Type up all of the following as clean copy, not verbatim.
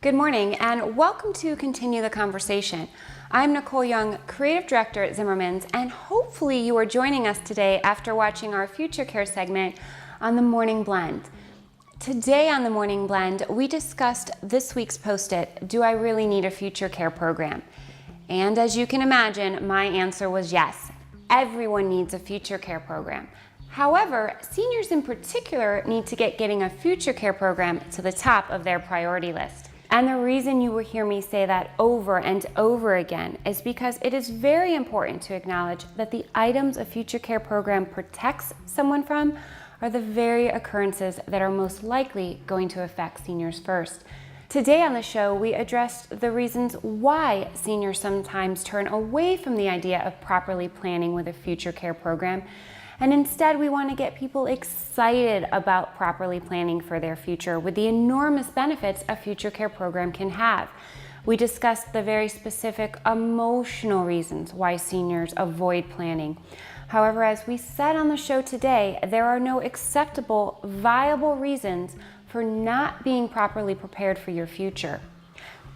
Good morning and welcome to Continue the Conversation. I'm Nicole Young, Creative Director at Zimmerman's, and hopefully you are joining us today after watching our FutureCare segment on the Morning Blend. Today on the Morning Blend, we discussed this week's Post-it, Do I Really Need a FutureCare Program? And as you can imagine, my answer was yes. Everyone needs a FutureCare program. However, seniors in particular need to get getting a FutureCare program to the top of their priority list. And the reason you will hear me say that over and over again is because it is very important to acknowledge that the items a FutureCare program protects someone from are the very occurrences that are most likely going to affect seniors first. Today on the show, we addressed the reasons why seniors sometimes turn away from the idea of properly planning with a FutureCare program, and instead we want to get people excited about properly planning for their future with the enormous benefits a FutureCare program can have. We discussed the very specific emotional reasons why seniors avoid planning. However, as we said on the show today, there are no acceptable, viable reasons for not being properly prepared for your future.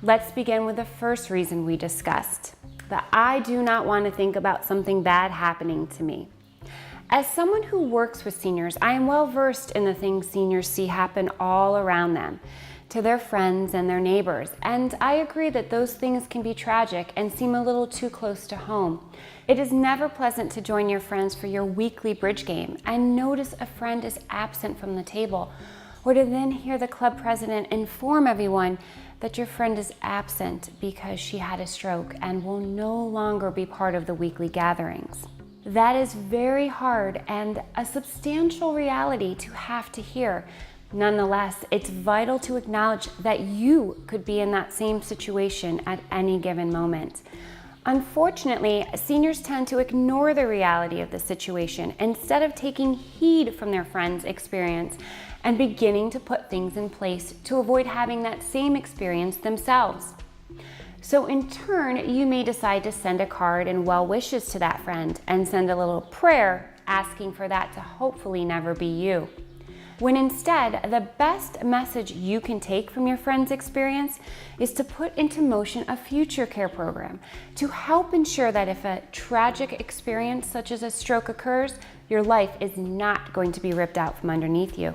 Let's begin with the first reason we discussed, that I do not want to think about something bad happening to me. As someone who works with seniors, I am well versed in the things seniors see happen all around them, to their friends and their neighbors, and I agree that those things can be tragic and seem a little too close to home. It is never pleasant to join your friends for your weekly bridge game and notice a friend is absent from the table, or to then hear the club president inform everyone that your friend is absent because she had a stroke and will no longer be part of the weekly gatherings. That is very hard and a substantial reality to have to hear. Nonetheless, it's vital to acknowledge that you could be in that same situation at any given moment. Unfortunately, seniors tend to ignore the reality of the situation instead of taking heed from their friends' experience and beginning to put things in place to avoid having that same experience themselves. So in turn, you may decide to send a card and well wishes to that friend and send a little prayer asking for that to hopefully never be you. When instead, the best message you can take from your friend's experience is to put into motion a FutureCare program to help ensure that if a tragic experience such as a stroke occurs, your life is not going to be ripped out from underneath you.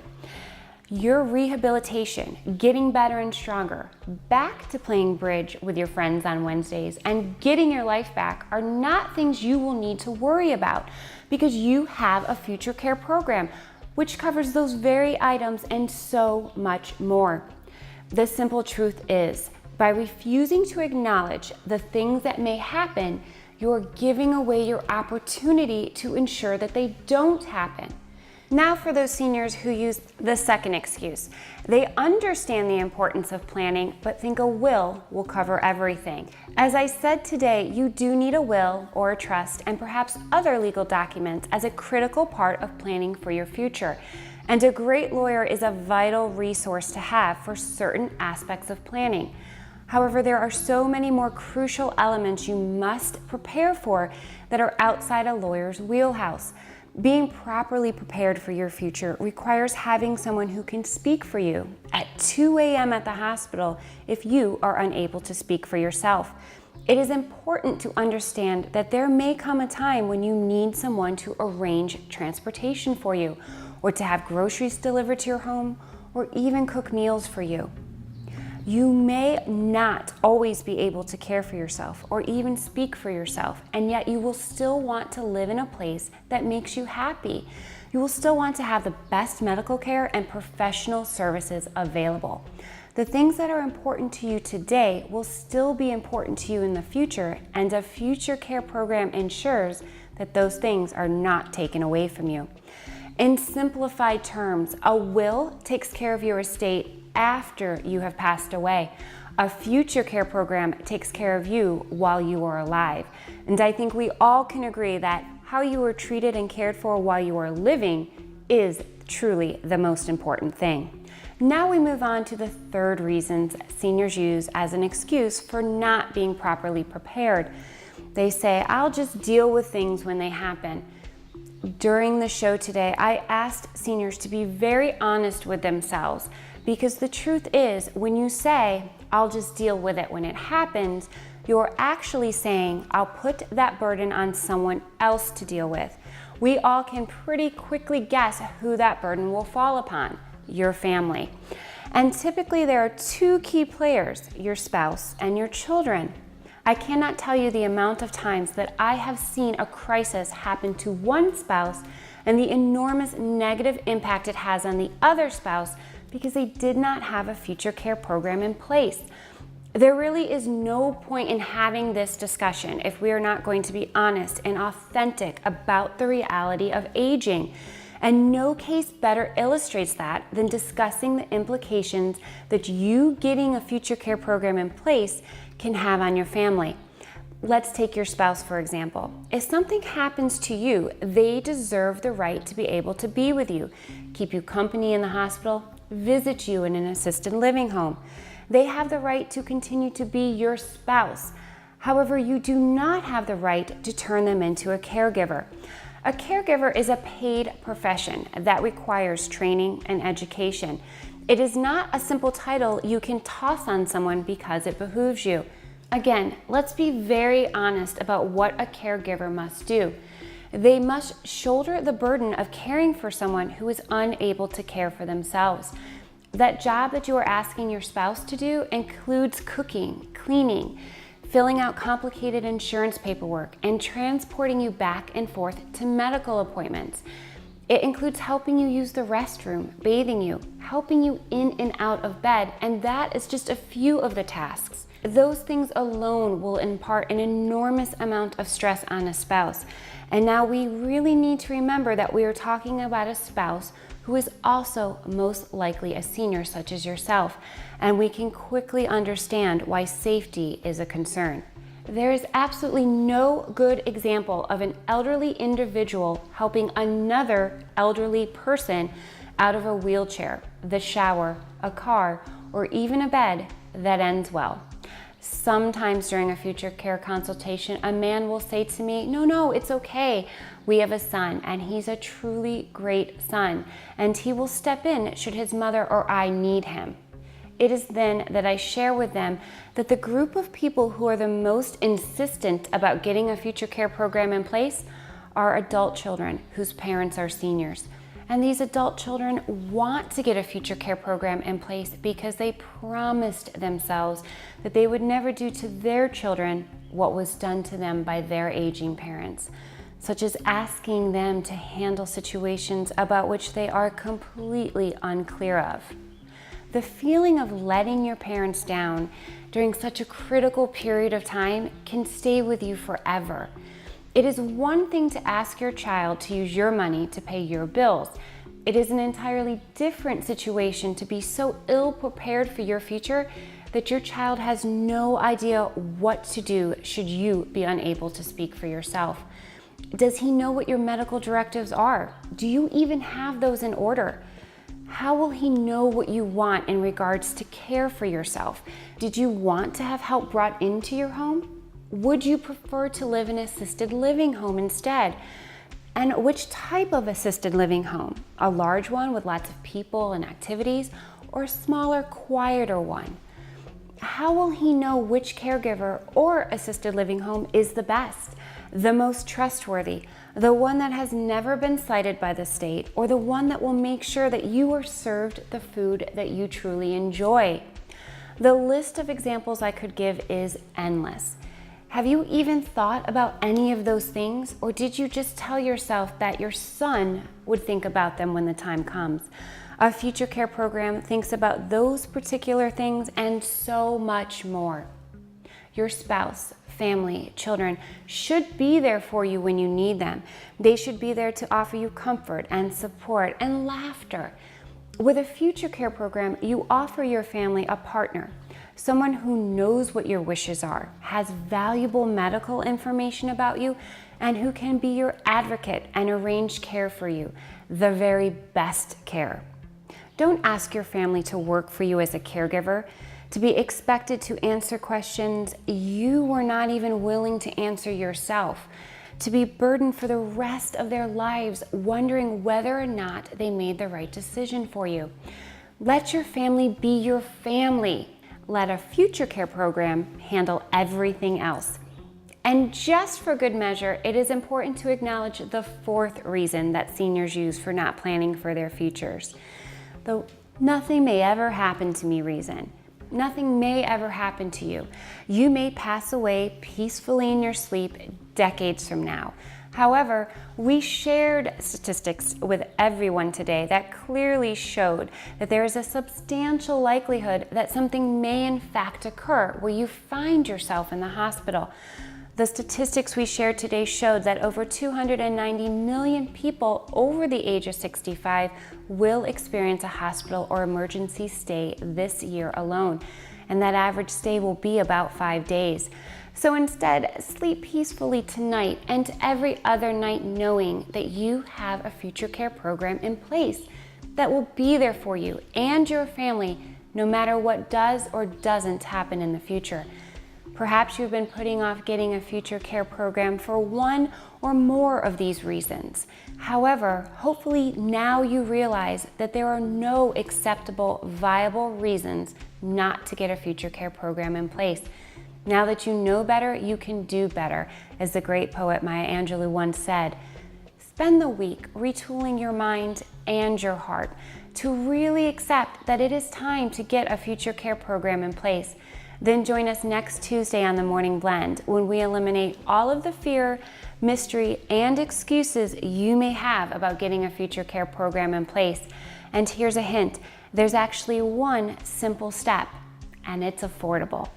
Your rehabilitation, getting better and stronger, back to playing bridge with your friends on Wednesdays, and getting your life back are not things you will need to worry about because you have a FutureCare program, which covers those very items and so much more. The simple truth is, by refusing to acknowledge the things that may happen, you're giving away your opportunity to ensure that they don't happen. Now for those seniors who use the second excuse. They understand the importance of planning, but think a will cover everything. As I said today, you do need a will or a trust and perhaps other legal documents as a critical part of planning for your future. And a great lawyer is a vital resource to have for certain aspects of planning. However, there are so many more crucial elements you must prepare for that are outside a lawyer's wheelhouse. Being properly prepared for your future requires having someone who can speak for you at 2 a.m. at the hospital if you are unable to speak for yourself. It is important to understand that there may come a time when you need someone to arrange transportation for you, or to have groceries delivered to your home, or even cook meals for you. You may not always be able to care for yourself or even speak for yourself, and yet you will still want to live in a place that makes you happy. You will still want to have the best medical care and professional services available. The things that are important to you today will still be important to you in the future, and a FutureCare program ensures that those things are not taken away from you. In simplified terms, a will takes care of your estate after you have passed away. A FutureCare program takes care of you while you are alive. And I think we all can agree that how you are treated and cared for while you are living is truly the most important thing. Now we move on to the third reason seniors use as an excuse for not being properly prepared. They say, I'll just deal with things when they happen. During the show today, I asked seniors to be very honest with themselves, because the truth is, when you say, I'll just deal with it when it happens, you're actually saying, I'll put that burden on someone else to deal with. We all can pretty quickly guess who that burden will fall upon: your family. And typically there are two key players: your spouse and your children. I cannot tell you the amount of times that I have seen a crisis happen to one spouse and the enormous negative impact it has on the other spouse because they did not have a FutureCare program in place. There really is no point in having this discussion if we are not going to be honest and authentic about the reality of aging. And no case better illustrates that than discussing the implications that you getting a FutureCare program in place can have on your family. Let's take your spouse, for example. If something happens to you, they deserve the right to be able to be with you, keep you company in the hospital, visit you in an assisted living home. They have the right to continue to be your spouse. However, you do not have the right to turn them into a caregiver. A caregiver is a paid profession that requires training and education. It is not a simple title you can toss on someone because it behooves you. Again, let's be very honest about what a caregiver must do. They must shoulder the burden of caring for someone who is unable to care for themselves. That job that you are asking your spouse to do includes cooking, cleaning, filling out complicated insurance paperwork, and transporting you back and forth to medical appointments. It includes helping you use the restroom, bathing you, helping you in and out of bed, and that is just a few of the tasks. Those things alone will impart an enormous amount of stress on a spouse. And now we really need to remember that we are talking about a spouse who is also most likely a senior such as yourself, and we can quickly understand why safety is a concern. There is absolutely no good example of an elderly individual helping another elderly person out of a wheelchair, the shower, a car, or even a bed that ends well. Sometimes during a FutureCare consultation, a man will say to me, no, it's okay. We have a son, and he's a truly great son, and he will step in should his mother or I need him. It is then that I share with them that the group of people who are the most insistent about getting a FutureCare program in place are adult children whose parents are seniors. And these adult children want to get a FutureCare program in place because they promised themselves that they would never do to their children what was done to them by their aging parents, such as asking them to handle situations about which they are completely unclear of. The feeling of letting your parents down during such a critical period of time can stay with you forever. It is one thing to ask your child to use your money to pay your bills. It is an entirely different situation to be so ill prepared for your future that your child has no idea what to do should you be unable to speak for yourself. Does he know what your medical directives are? Do you even have those in order? How will he know what you want in regards to care for yourself? Did you want to have help brought into your home? Would you prefer to live in an assisted living home instead? And which type of assisted living home? A large one with lots of people and activities, or a smaller, quieter one? How will he know which caregiver or assisted living home is the best, the most trustworthy, the one that has never been cited by the state, or the one that will make sure that you are served the food that you truly enjoy? The list of examples I could give is endless. Have you even thought about any of those things, or did you just tell yourself that your son would think about them when the time comes? A FutureCare program thinks about those particular things and so much more. Your spouse, family, children should be there for you when you need them. They should be there to offer you comfort and support and laughter. With a FutureCare program, you offer your family a partner, someone who knows what your wishes are, has valuable medical information about you, and who can be your advocate and arrange care for you, the very best care. Don't ask your family to work for you as a caregiver, to be expected to answer questions you were not even willing to answer yourself, to be burdened for the rest of their lives wondering whether or not they made the right decision for you. Let your family be your family. let a FutureCare program handle everything else. And just for good measure, it is important to acknowledge the fourth reason that seniors use for not planning for their futures. The nothing may ever happen to me reason. Nothing may ever happen to you. You may pass away peacefully in your sleep decades from now. However, we shared statistics with everyone today that clearly showed that there is a substantial likelihood that something may in fact occur where you find yourself in the hospital. The statistics we shared today showed that over 290 million people over the age of 65 will experience a hospital or emergency stay this year alone, and that average stay will be about 5 days. So instead, sleep peacefully tonight and every other night knowing that you have a FutureCare program in place that will be there for you and your family no matter what does or doesn't happen in the future. Perhaps you've been putting off getting a FutureCare program for one or more of these reasons. However, hopefully now you realize that there are no acceptable, viable reasons not to get a FutureCare program in place. Now that you know better, you can do better. As the great poet Maya Angelou once said, spend the week retooling your mind and your heart to really accept that it is time to get a FutureCare program in place. Then join us next Tuesday on the Morning Blend when we eliminate all of the fear, mystery, and excuses you may have about getting a FutureCare program in place. And here's a hint, there's actually one simple step, and it's affordable.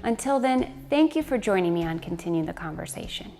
Until then, thank you for joining me on Continue the Conversation.